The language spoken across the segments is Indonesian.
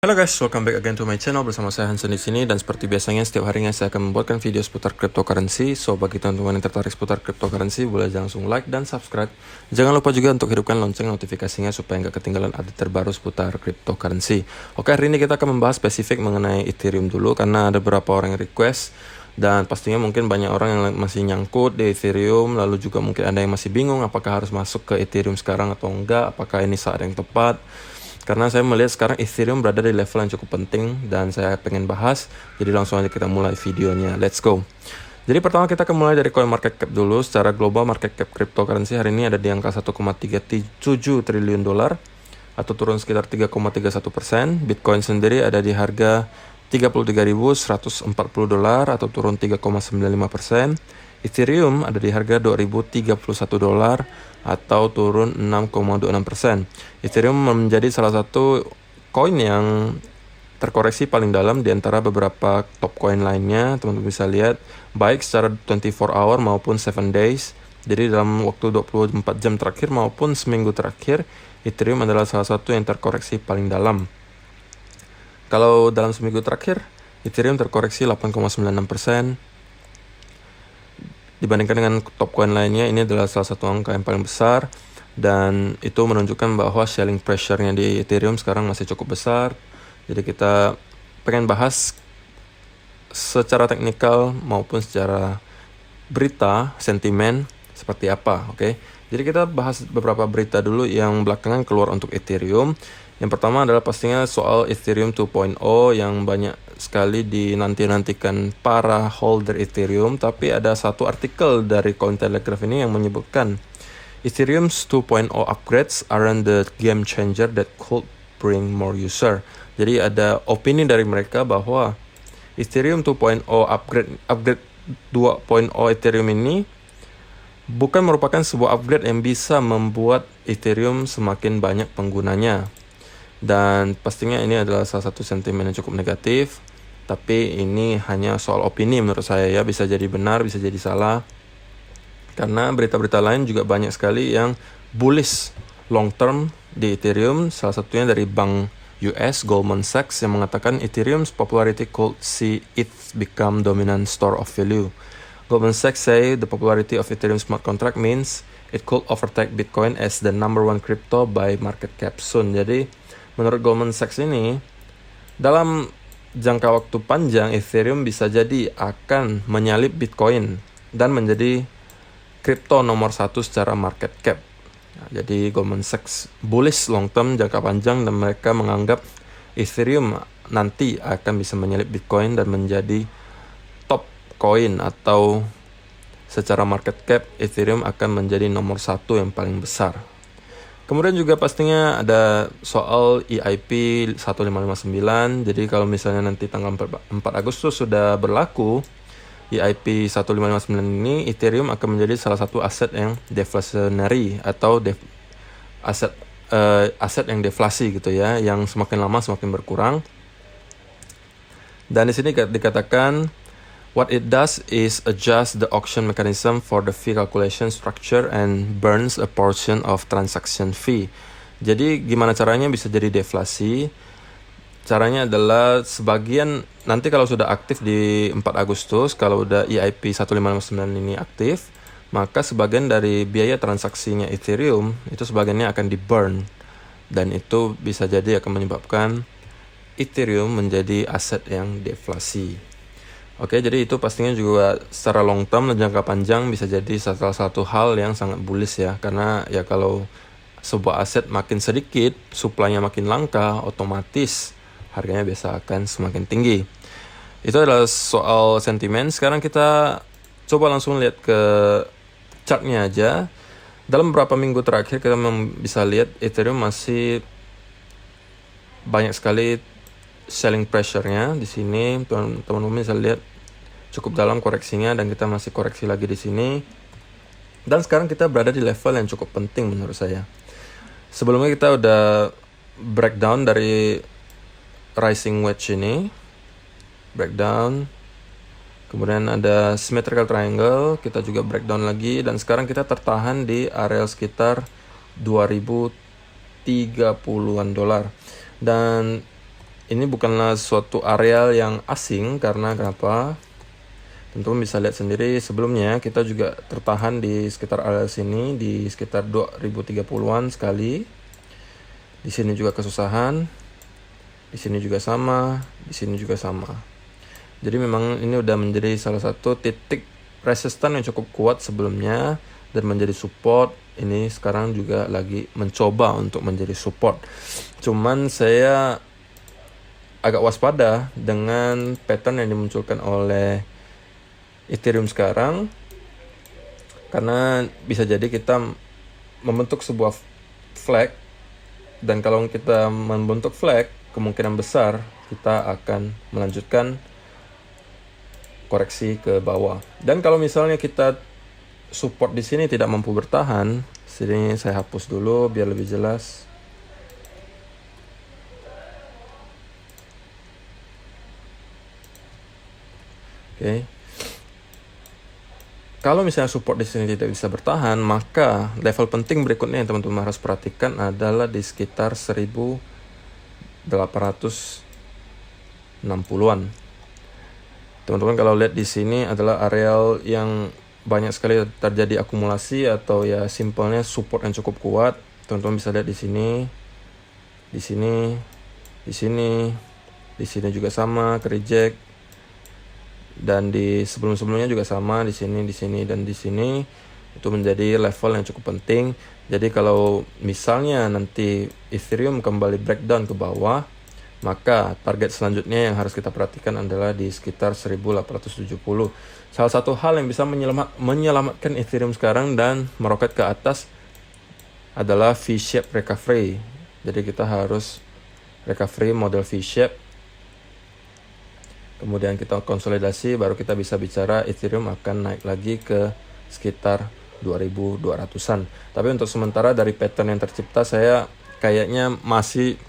Halo guys, welcome back again to my channel. Bersama saya Hansen di sini, dan seperti biasanya setiap harinya saya akan membuatkan video seputar cryptocurrency. So bagi teman-teman yang tertarik seputar cryptocurrency, boleh langsung like dan subscribe. Jangan lupa juga untuk hidupkan lonceng notifikasinya supaya nggak ketinggalan update terbaru seputar cryptocurrency. Oke, hari ini kita akan membahas spesifik mengenai Ethereum dulu, karena ada beberapa orang yang request, dan pastinya mungkin banyak orang yang masih nyangkut di Ethereum. Lalu juga mungkin ada yang masih bingung apakah harus masuk ke Ethereum sekarang atau enggak, apakah ini saat yang tepat. Karena saya melihat sekarang Ethereum berada di level yang cukup penting dan saya pengen bahas. Jadi langsung aja kita mulai videonya. Let's go. Jadi pertama kita akan mulai dari coin market cap dulu. Secara global market cap cryptocurrency hari ini ada di angka 1,37 triliun dolar atau turun sekitar 3,31%. Bitcoin sendiri ada di harga 33.140 dolar atau turun 3,95%. Ethereum ada di harga 2.031 dolar atau turun 6,26%. Ethereum menjadi salah satu koin yang terkoreksi paling dalam di antara beberapa top koin lainnya. Teman-teman bisa lihat baik secara 24 hour maupun 7 days. Jadi dalam waktu 24 jam terakhir maupun seminggu terakhir, Ethereum adalah salah satu yang terkoreksi paling dalam. Kalau dalam seminggu terakhir, Ethereum terkoreksi 8,96%. Dibandingkan dengan top coin lainnya, ini adalah salah satu angka yang paling besar, dan itu menunjukkan bahwa selling pressure-nya di Ethereum sekarang masih cukup besar. Jadi kita pengen bahas secara teknikal maupun secara berita, sentimen seperti apa, oke? Jadi kita bahas beberapa berita dulu yang belakangan keluar untuk Ethereum. Yang pertama adalah pastinya soal Ethereum 2.0 yang banyak sekali dinanti-nantikan para holder Ethereum. Tapi ada satu artikel dari Cointelegraph ini yang menyebutkan Ethereum's 2.0 upgrades aren't the game changer that could bring more user. Jadi ada opini dari mereka bahwa Ethereum 2.0 upgrade 2.0 Ethereum ini bukan merupakan sebuah upgrade yang bisa membuat Ethereum semakin banyak penggunanya. Dan pastinya ini adalah salah satu sentimen yang cukup negatif. Tapi ini hanya soal opini menurut saya ya. Bisa jadi benar, bisa jadi salah. Karena berita-berita lain juga banyak sekali yang bullish long term di Ethereum. Salah satunya dari bank US Goldman Sachs yang mengatakan Ethereum's popularity could see it become dominant store of value. Goldman Sachs say the popularity of Ethereum smart contract means it could overtake Bitcoin as the number one crypto by market cap soon. Jadi menurut Goldman Sachs ini, dalam jangka waktu panjang Ethereum bisa jadi akan menyalip Bitcoin dan menjadi kripto nomor satu secara market cap. Jadi Goldman Sachs bullish long term jangka panjang, dan mereka menganggap Ethereum nanti akan bisa menyalip Bitcoin dan menjadi top coin, atau secara market cap Ethereum akan menjadi nomor satu yang paling besar. Kemudian juga pastinya ada soal EIP 1559. Jadi kalau misalnya nanti tanggal 4 Agustus sudah berlaku EIP 1559 ini, Ethereum akan menjadi salah satu aset yang deflationary atau aset yang deflasi gitu ya, yang semakin lama semakin berkurang. Dan di sini dikatakan what it does is adjust the auction mechanism for the fee calculation structure and burns a portion of transaction fee. Jadi gimana caranya bisa jadi deflasi? Caranya adalah sebagian nanti kalau sudah aktif di 4 Agustus, kalau udah EIP 1559 ini aktif, maka sebagian dari biaya transaksinya Ethereum itu sebagiannya akan di burn, dan itu bisa jadi akan menyebabkan Ethereum menjadi aset yang deflasi. Oke, jadi itu pastinya juga secara long term dan jangka panjang bisa jadi salah satu hal yang sangat bullish ya. Karena ya kalau sebuah aset makin sedikit, supply-nya makin langka, otomatis harganya biasa akan semakin tinggi. Itu adalah soal sentimen. Sekarang kita coba langsung lihat ke chartnya aja. Dalam beberapa minggu terakhir kita bisa lihat Ethereum masih banyak sekali selling pressure-nya di sini. Teman-teman bisa lihat cukup dalam koreksinya, dan kita masih koreksi lagi di sini. Dan sekarang kita berada di level yang cukup penting menurut saya. Sebelumnya kita udah breakdown dari rising wedge ini, breakdown. Kemudian ada symmetrical triangle, kita juga breakdown lagi, dan sekarang kita tertahan di area sekitar 2030-an dolar. Dan ini bukanlah suatu areal yang asing, karena kenapa? Teman-teman bisa lihat sendiri, sebelumnya kita juga tertahan di sekitar area sini, di sekitar 2030-an sekali. Di sini juga kesusahan, di sini juga sama, di sini juga sama. Jadi memang ini udah menjadi salah satu titik resistan yang cukup kuat sebelumnya dan menjadi support. Ini sekarang juga lagi mencoba untuk menjadi support. Cuman saya agak waspada dengan pattern yang dimunculkan oleh Ethereum sekarang, karena bisa jadi kita membentuk sebuah flag, dan kalau kita membentuk flag, kemungkinan besar kita akan melanjutkan koreksi ke bawah. Dan kalau misalnya kita support di sini tidak mampu bertahan, sini saya hapus dulu biar lebih jelas. Oke. Kalau misalnya support di sini tidak bisa bertahan, maka level penting berikutnya yang teman-teman harus perhatikan adalah di sekitar 1860-an. Teman-teman kalau lihat di sini adalah areal yang banyak sekali terjadi akumulasi, atau ya simpelnya support yang cukup kuat. Teman-teman bisa lihat di sini, di sini, di sini, di sini juga sama ke reject, dan di sebelum-sebelumnya juga sama, di sini, dan di sini. Itu menjadi level yang cukup penting. Jadi kalau misalnya nanti Ethereum kembali breakdown ke bawah, maka target selanjutnya yang harus kita perhatikan adalah di sekitar 1870. Salah satu hal yang bisa menyelamatkan Ethereum sekarang dan meroket ke atas adalah V-shape recovery. Jadi kita harus recovery model V-shape, kemudian kita konsolidasi, baru kita bisa bicara Ethereum akan naik lagi ke sekitar 2200-an. Tapi untuk sementara dari pattern yang tercipta, saya kayaknya masih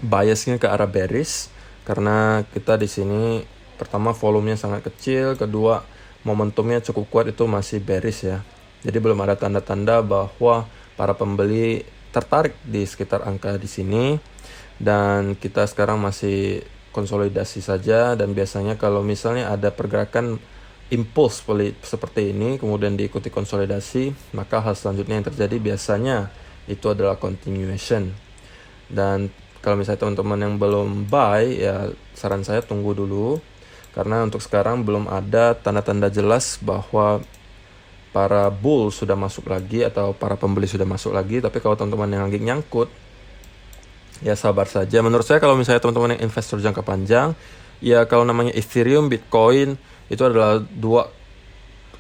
biasnya ke arah bearish, karena kita di sini pertama volumenya sangat kecil, kedua momentumnya cukup kuat, itu masih bearish ya. Jadi belum ada tanda-tanda bahwa para pembeli tertarik di sekitar angka di sini, dan kita sekarang masih konsolidasi saja. Dan biasanya kalau misalnya ada pergerakan impuls seperti ini kemudian diikuti konsolidasi, maka hal selanjutnya yang terjadi biasanya itu adalah continuation. Dan kalau misalnya teman-teman yang belum buy, ya saran saya tunggu dulu, karena untuk sekarang belum ada tanda-tanda jelas bahwa para bull sudah masuk lagi atau para pembeli sudah masuk lagi. Tapi kalau teman-teman yang lagi nyangkut, ya sabar saja. Menurut saya kalau misalnya teman-teman yang investor jangka panjang, ya kalau namanya Ethereum, Bitcoin, itu adalah dua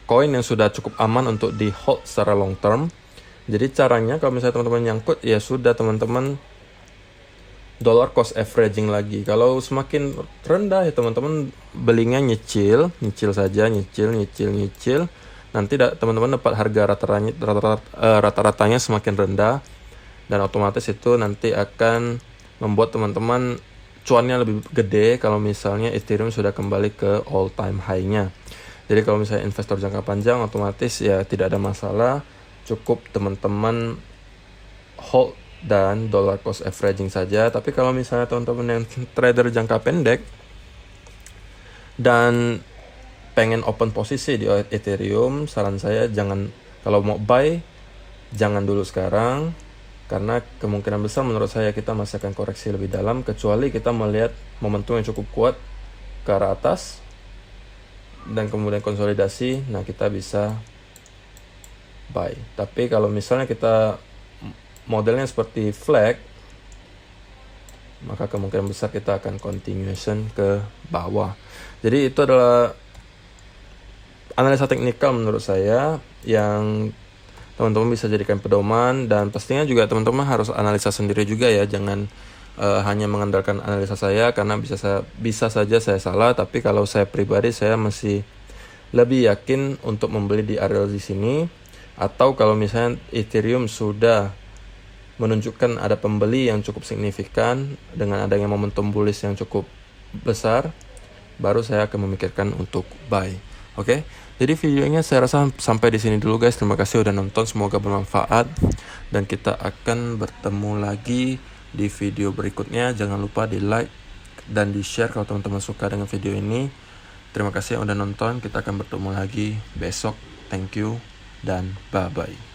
koin yang sudah cukup aman untuk di hold secara long term. Jadi caranya kalau misalnya teman-teman nyangkut, ya sudah teman-teman dollar cost averaging lagi. Kalau semakin rendah ya teman-teman belinya nyicil saja, nyicil. Nanti teman-teman dapat harga rata-ratanya semakin rendah, dan otomatis itu nanti akan membuat teman-teman cuannya lebih gede kalau misalnya Ethereum sudah kembali ke all time high-nya. Jadi kalau misalnya investor jangka panjang, otomatis ya tidak ada masalah, cukup teman-teman hold dan dollar cost averaging saja. Tapi kalau misalnya teman-teman yang trader jangka pendek dan pengen open posisi di Ethereum, saran saya kalau mau buy, jangan dulu sekarang, karena kemungkinan besar menurut saya kita masih akan koreksi lebih dalam, kecuali kita melihat momentum yang cukup kuat ke arah atas dan kemudian konsolidasi, nah kita bisa buy. Tapi kalau misalnya kita modelnya seperti flag, maka kemungkinan besar kita akan continuation ke bawah. Jadi itu adalah analisa teknikal menurut saya yang teman-teman bisa jadikan pedoman, dan pastinya juga teman-teman harus analisa sendiri juga ya. Jangan hanya mengandalkan analisa saya, karena bisa saja saya salah. Tapi kalau saya pribadi, saya masih lebih yakin untuk membeli di area di sini. Atau kalau misalnya Ethereum sudah menunjukkan ada pembeli yang cukup signifikan dengan adanya momentum bullish yang cukup besar, baru saya akan memikirkan untuk buy. Oke, jadi videonya saya rasa sampai di sini dulu guys. Terima kasih udah nonton, semoga bermanfaat, dan kita akan bertemu lagi di video berikutnya. Jangan lupa di like dan di share kalau teman-teman suka dengan video ini. Terima kasih yang udah nonton. Kita akan bertemu lagi besok. Thank you dan bye-bye.